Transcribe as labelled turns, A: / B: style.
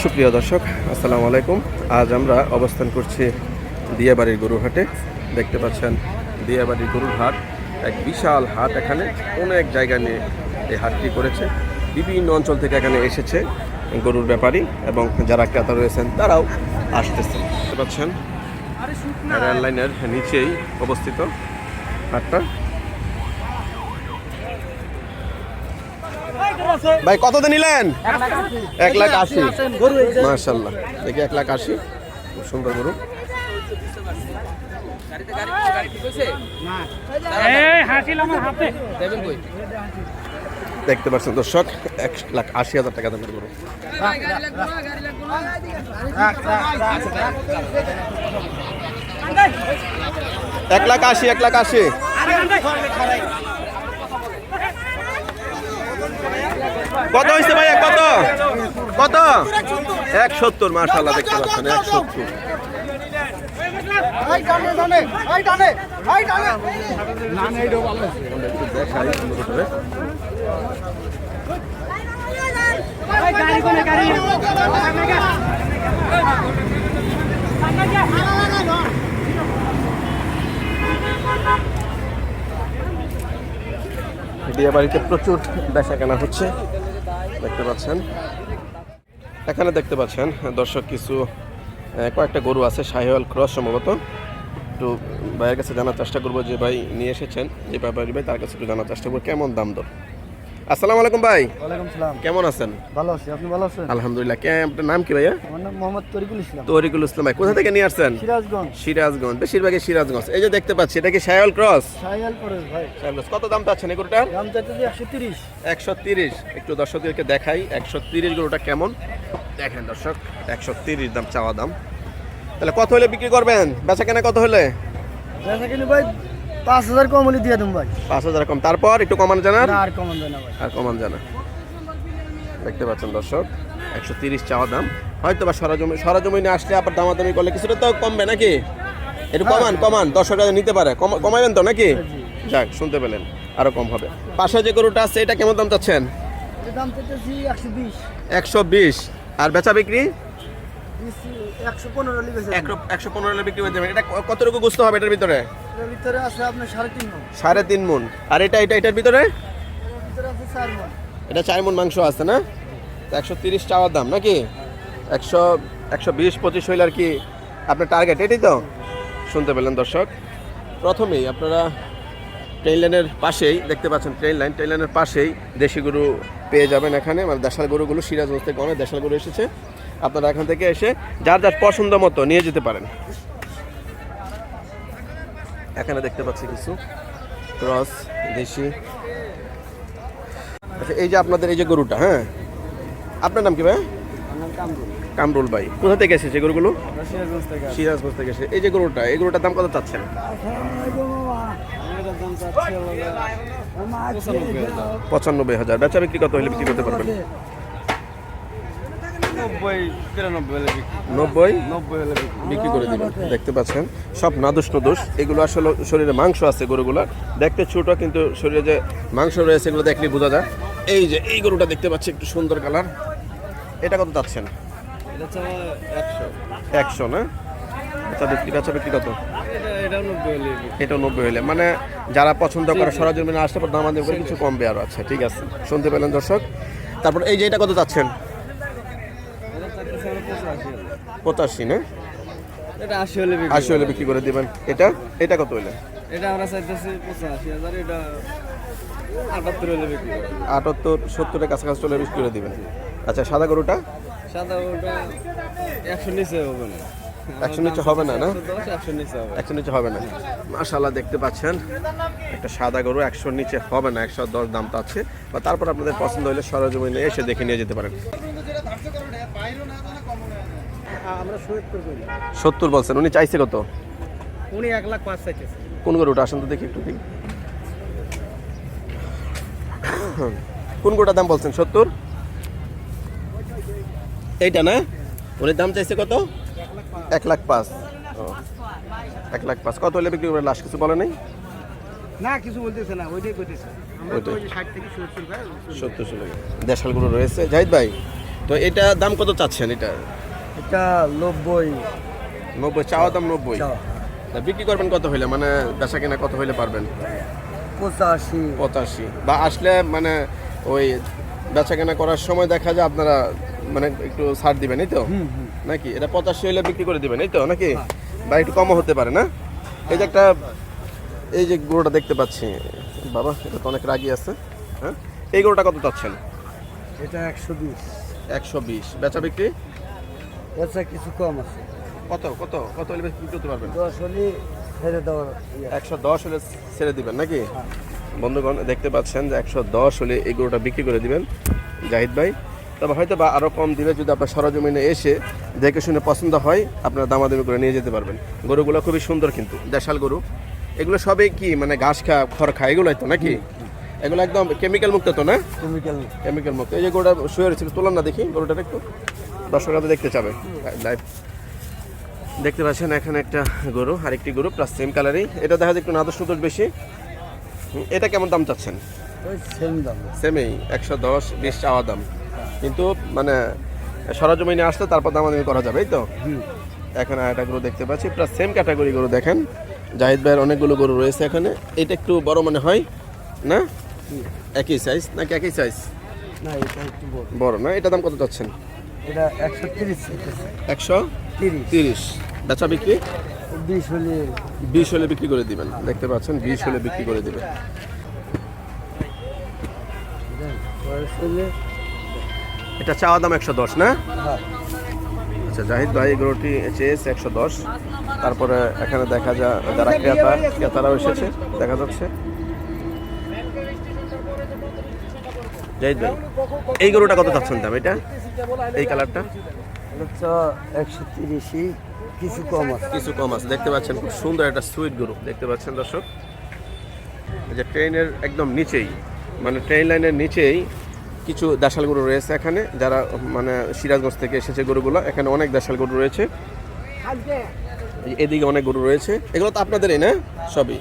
A: সুপ্রিয় দর্শক, আসসালামু আলাইকুম। আজ আমরা অবস্থান করছি দিয়াবাড়ির গরুর হাটে। দেখতে পাচ্ছেন দিয়াবাড়ির গরুর হাট এক বিশাল হাট। এখানে অনেক জায়গা নিয়ে এই হাটটি করেছে। বিভিন্ন অঞ্চল থেকে এখানে এসেছে গরুর ব্যাপারী এবং যারা ক্রেতা রয়েছেন তারাও আসতেছেন। দেখতে পাচ্ছেন রেল লাইনের নিচেই অবস্থিত হাটটা। ভাই কত দিয়ে নিলেন? 1,80,000। মাশাআল্লাহ, দেখি 1,80,000, খুব সুন্দর গরু। দেখতে পাচ্ছেন দর্শক, 1,80,000 টাকা দামের গরু। 1,80,000। কত হয়েছে ভাইয়া? কত কত? 170। মাশাআল্লাহ, দেখতে পাচ্ছেন 170। বিয়ে বাড়িতে প্রচুর বেচা কেনা হচ্ছে, দেখতে পাচ্ছেন। এখানে দেখতে পাচ্ছেন দর্শক কিছু কয়েকটা গরু আছে, শাহিওয়াল ক্রস সম্ভবত। একটু ভাইয়ের কাছে জানার চেষ্টা করবো যে ভাই নিয়ে এসেছেন যে ব্যাপারী ভাই, তার কাছে একটু জানার চেষ্টা করবো কেমন দাম দর। আসসালামু আলাইকুম ভাই।
B: ওয়ালাইকুম সালাম।
A: কেমন আছেন?
B: ভালো আছি, আপনি ভালো আছেন?
A: আলহামদুলিল্লাহ। আপনার নাম কি ভাইয়া?
B: আমার নাম মোহাম্মদ তরিকুল ইসলাম।
A: তরিকুল ইসলাম ভাই, কোথা থেকে নিয়ে আসছেন?
B: সিরাজগঞ্জ।
A: সিরাজগঞ্জ, বেশিরভাগই সিরাজগঞ্জ। এই যে দেখতে পাচ্ছি, এটা কি শাহিওয়াল ক্রস?
B: শাহিওয়াল ক্রস ভাই।
A: শাহিওয়াল। কত দাম চাচ্ছেন এই গরুটার?
B: দাম চাইতেছি 130।
A: 130। একটু দর্শকদেরকে দেখাই 130 গরুটা কেমন। দেখেন দর্শক, 130 দাম চাওয়া দাম। তাহলে কত হলে বিক্রি করবেন? বেচা কেনা কত হলে?
B: বেচা কিনে ভাই 5,000 কম হলে দিয়ে দেব ভাই।
A: 5,000 কম, তারপর একটু কমানো জানা?
B: না, আর কমান দেয় না ভাই।
A: আর কমান জানা। দেখতে পাচ্ছেন দর্শক, 130 চাওয়া দাম। হয়তো বা সরজমিনে আসলে আবার দামাদামি করলে কিছুটা তো কমবে নাকি? একটু কমান 10,000 নিতে পারে, কমাবেন তো নাকি? যাক, শুনতে পেলেন, আরো কম হবে। পাশে যে গরুটা আছে এটা কেমন দাম চাচ্ছেন?
B: এর দাম চাইতেছি 120।
A: 120। আর বেচা বিক্রি?
B: 115 হলে বেচা।
A: 115 হলে বিক্রি হয়ে যাবে। এটা কতটুকু গোস্ত হবে এটার ভিতরে?
B: এর ভিতরে আছে আপনার 3.5 মণ।
A: 3.5 মণ। আর এটার ভিতরে?
B: এর ভিতরে আছে 4 মণ।
A: এটা 4 মণ মাংস আছে না? 130 চাওয়ার দাম নাকি? 120-25 হইলে আর কি আপনার টার্গেট, এটাই তো? শুনতে পেলেন দর্শক। প্রথমেই আপনারা ট্রেন লাইনের পাশেই দেখতে পাচ্ছেন, ট্রেন লাইনের পাশেই দেশি গরু পেয়ে যাবেন এখানে। মানে দেশাল গরুগুলো সিরাজগঞ্জ থেকে অনেক দেশাল গরু এসেছে। আপনারা এখান থেকে এসে যার যার পছন্দ মতো নিয়ে যেতে পারেন। এখানে দেখতে পাচ্ছি কিছু ক্রস দেশি। আচ্ছা, এই যে আপনাদের এই যে গরুটা, হ্যাঁ, আপনার নাম কি ভাই?
B: আমার নাম কামরুল।
A: কামরুল ভাই, কোথা থেকে এসেছে গরুগুলো?
B: সিরাজগঞ্জ থেকে।
A: সিরাজগঞ্জ থেকে এসে। এই যে এই গরুটার দাম কত চাচ্ছেন?
B: এর দাম চাচ্ছি
A: 95,000। বেচা বিক্রি কত হলে বিক্রি করতে পারবেন?
B: 90-93 হলে বিক্রি।
A: 90
B: হলে বিক্রি।
A: বিক্রি করে দিবেন। দেখতে পাচ্ছেন সব নাদুস নদুস। এগুলো আসলে শরীরে মাংস আছে গরুগুলা, দেখতে ছোট কিন্তু শরীরে যে মাংস রয়েছে এগুলো দেখলে বোঝা যায়। এই যে এই গরুটা দেখতে পাচ্ছি, একটু সুন্দর কালার। এটা কত চাচ্ছেন?
B: এটা হচ্ছে 100।
A: 100 না? বেচা বিক্রি কত?
B: এটা 90 হলে বিক্রি।
A: এটা 90 হলে, মানে যারা পছন্দ করে সরজমিনে আসতে পারে, দামাদামি করে কিছু কমবে আরো। আচ্ছা, ঠিক আছে, শুনতে পেলেন দর্শক। তারপর এই যে এটা কত চাচ্ছেন?
B: এটা চাইতেছি 85।
A: 85 না?
B: এটা 80 হলে বিক্রি।
A: 80 হলে বিক্রি করে দিবেন। এটা কত হলে?
B: এটা আমরা চাইতেছি 85,000। এটা 78 হলে বিক্রি।
A: 78-70 এর কাছাকাছি চলে বিক্রি করে দিবেন। আচ্ছা, সাদা গরুটা?
B: সাদা ওটা 100 নিচে হবে না।
A: 100 নিচে হবে না?
B: 100 নিচে হবে।
A: 100 নিচে হবে না। মাশাআল্লাহ, দেখতে পাচ্ছেন একটা সাদা গরু 100 নিচে হবে না, 110 দামটা আছে। বা তারপর আপনাদের পছন্দ হলে সরজমিনে এসে দেখে নিয়ে যেতে পারেন।
B: আমরা
A: 70 বলছেন, উনি চাইছে কত?
B: উনি 1,05,000 চাইতেছে।
A: কোন গরুটা? আসেন তো দেখি একটু দেখি। কোন গরুটার দাম বলছেন? 70? এইটা না? উনি দাম চাইছে কত? 1,05,000। 1,05,000 কত হলে বিক্রি করবেন? লাস্ট কিছু বলে নাই?
B: না, কিছু বলতেছে না, ওইটাই কইতেছে। আমরা তো ওই 60 থেকে 70 ভাই।
A: 70 চলে গেছে। দেশাল গরু রয়েছে। জাহিদ ভাই, তো এটা দাম কত চাচ্ছেন এটা?
B: এটা 90
A: 90 চাওয়া দাম 90।
B: চাওয়া।
A: তা বিক্রি করবেন কত হইলে, মানে বেচা কেনা কত হইলে পারবেন?
B: 85
A: 85 বা আসলে মানে ওই বেচা কেনা করার সময় দেখা যায় আপনারা মানে একটু ছাড় দিবেন এই তো নাকি? এটা 85 হইলে বিক্রি করে দিবেন এই তো নাকি? বা একটু কমও হতে পারে না? এই যে একটা এই যে গরুটা দেখতে পাচ্ছি বাবা, এটা তো অনেক রাগী আছে। হ্যাঁ, এই গরুটা কত চাচ্ছেন?
B: এটা 120
A: 120 বেচা বিক্রি
B: আচ্ছা কিছু কম আছে
A: কত কত কত হলে বিক্রি করতে পারবেন?
B: 10 হলে ছেড়ে দেওয়ার
A: 110 হলে ছেড়ে দিবেন নাকি? বন্ধুগণ দেখতে পাচ্ছেন যে 110 হলে এই গরুটা বিক্রি করে দিবেন জাহিদ ভাই। তবে হয়তো বা আরও কম দিবে যদি আপনার সরজমিনে এসে দেখে শুনে পছন্দ হয়, আপনারা দামাদামি করে নিয়ে যেতে পারবেন। গরুগুলো খুবই সুন্দর কিন্তু দেশাল গরু। এগুলো সবই কি মানে ঘাস খা খড় খা এগুলোই তো নাকি? এগুলো একদম কেমিক্যাল মুক্ত তো না? কেমিক্যাল মুক্ত। এই যে গরুটা শুয়ে রয়েছে, তোলান না দেখি গরুটা একটু, দর্শকরা তো দেখতে চাবে লাইভ। দেখতে পাচ্ছেন এখানে একটা গরু, আরেকটি গরু প্লাস সেম কালারই। এটা দেখা যায় একটু নাদুস নুদুস বেশি। এটা কেমন দাম চাচ্ছেন?
B: ওই সেম দাম।
A: সেমই 110 20 চাওয়া দাম, কিন্তু মানে সরজমিনে আসলে তারপর দামাদামি করা যাবে এই তো। এখানে একটা গরু দেখতে পাচ্ছি প্লাস সেম ক্যাটাগরি গরু। দেখেন জাহিদ ভাইয়ের অনেকগুলো গরু রয়েছে এখানে। এটা একটু বড় মনে হয় না? একই সাইজ নাকি? একই সাইজ,
B: না এটা একটু বড়।
A: বড় না? এটা দাম কত চাচ্ছেন?
B: এটা 130 চাইতেছে।
A: 130 বেচা বিক্রি
B: 20 হলে
A: 20 হলে বিক্রি করে দিবেন। দেখতে পাচ্ছেন 20 হলে বিক্রি করে দিবেন।
B: বয়স হলে
A: এটা চাওয়া দাম 110 না?
B: হ্যাঁ
A: আচ্ছা, জাহিদ ভাই গরুটি চেয়েছে 110। তারপরে এখানে দেখা যায় যারা ক্রেতারাও এসেছে দেখা যাচ্ছে। জাহিদ ভাই এই গরুটা কত চাচ্ছেন দাম? এটা এই কালারটা
B: এটা 130 কিছু কম আছে।
A: কিছু কম আছে। দেখতে পাচ্ছেন খুব সুন্দর একটা সুইট গরু দেখতে পাচ্ছেন দর্শক। এই যে ট্রেনের একদম নিচেই, মানে ট্রেন লাইনের নিচেই কিছু দেশাল গরু রয়েছে এখানে, যারা মানে সিরাজগঞ্জ থেকে এসেছে গরুগুলো। এখানে অনেক দেশাল গরু রয়েছে, এদিকে অনেক গরু রয়েছে। এগুলো তো আপনাদেরই না সবই?